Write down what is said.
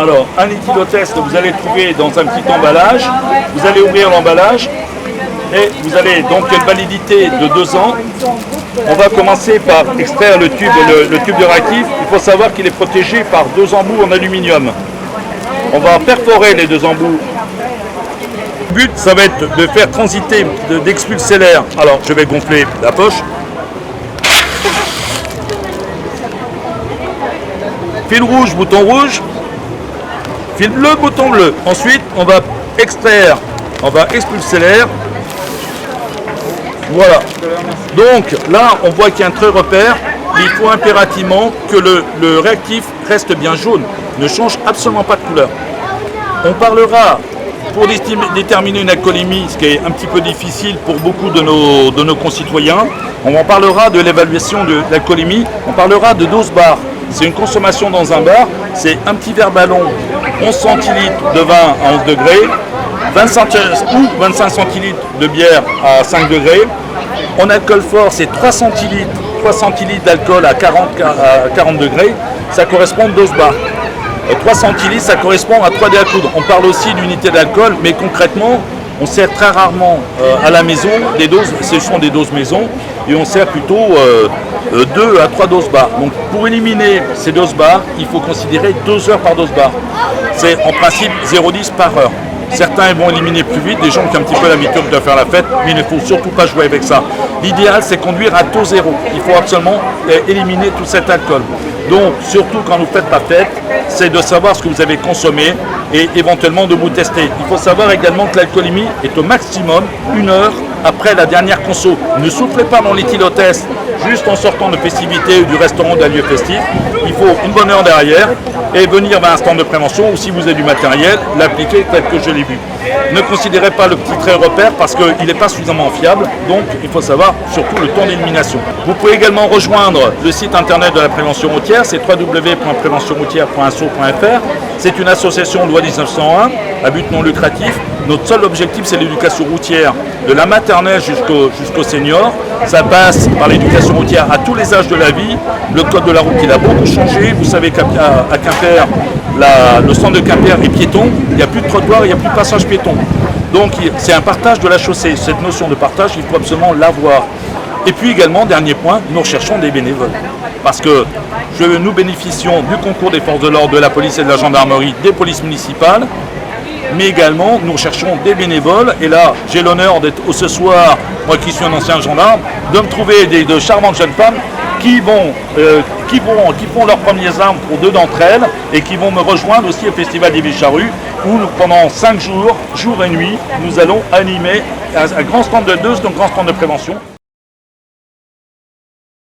Alors, un éthylotest, vous allez le trouver dans un petit emballage. Vous allez ouvrir l'emballage et vous allez donc une validité de 2 ans. On va commencer par extraire le tube de réactif. Il faut savoir qu'il est protégé par 2 embouts en aluminium. On va perforer les 2 embouts. Le but, ça va être de faire transiter, d'expulser l'air. Alors, je vais gonfler la poche. Fil rouge, bouton rouge. Fil bleu, bouton bleu. Ensuite, on va extraire, on va expulser l'air. Voilà. Donc, là, on voit qu'il y a un trait repère. Il faut impérativement que le réactif reste bien jaune. Ne change absolument pas de couleur. On parlera, pour déterminer une alcoolémie, ce qui est un petit peu difficile pour beaucoup de nos concitoyens, on en parlera de l'évaluation de l'alcoolémie, on parlera de dose bar. C'est une consommation dans un bar, c'est un petit verre ballon, 11 centilitres de vin à 11 degrés, 25 centilitres de bière à 5 degrés. En alcool fort, c'est 3 centilitres d'alcool à 40 degrés, ça correspond à dose bar. 3 centilitres, ça correspond à 3 dés à coudre. On parle aussi d'unité d'alcool, mais concrètement, on sert très rarement à la maison des doses, ce sont des doses maison, et on sert plutôt 2 à 3 doses bar. Donc pour éliminer ces doses bar, il faut considérer 2 heures par dose bar. C'est en principe 0,10 par heure. Certains vont éliminer plus vite, des gens qui ont un petit peu l'habitude de faire la fête, mais il ne faut surtout pas jouer avec ça. L'idéal, c'est conduire à taux zéro. Il faut absolument éliminer tout cet alcool. Donc, surtout quand vous faites la fête, c'est de savoir ce que vous avez consommé et éventuellement de vous tester. Il faut savoir également que l'alcoolémie est au maximum 1 heure après la dernière conso. Ne soufflez pas dans l'éthylotest juste en sortant de festivité ou du restaurant d'un lieu festif. Il faut une bonne heure derrière et venir vers un stand de prévention ou si vous avez du matériel, l'appliquer tel que je l'ai vu. Ne considérez pas le petit trait repère parce qu'il n'est pas suffisamment fiable, donc il faut savoir surtout le temps d'élimination. Vous pouvez également rejoindre le site internet de la prévention routière, c'est www.préventionroutière.asso.fr. C'est une association loi 1901 à but non lucratif. Notre seul objectif, c'est l'éducation routière de la maternelle jusqu'au senior. Ça passe par l'éducation routière à tous les âges de la vie. Le code de la route, il a beaucoup changé. Vous savez qu'à Quimper, le centre de Quimper est piéton. Il n'y a plus de trottoir, il n'y a plus de passage piéton. Donc, c'est un partage de la chaussée. Cette notion de partage, il faut absolument l'avoir. Et puis également, dernier point, nous recherchons des bénévoles. Parce que nous bénéficions du concours des forces de l'ordre, de la police et de la gendarmerie, des polices municipales. Mais également, nous recherchons des bénévoles. Et là, j'ai l'honneur d'être ce soir, moi qui suis un ancien gendarme, de me trouver de charmantes jeunes femmes qui font leurs premières armes pour 2 d'entre elles et qui vont me rejoindre aussi au Festival des Charrues où pendant 5 jours, jour et nuit, nous allons animer un grand stand de prévention.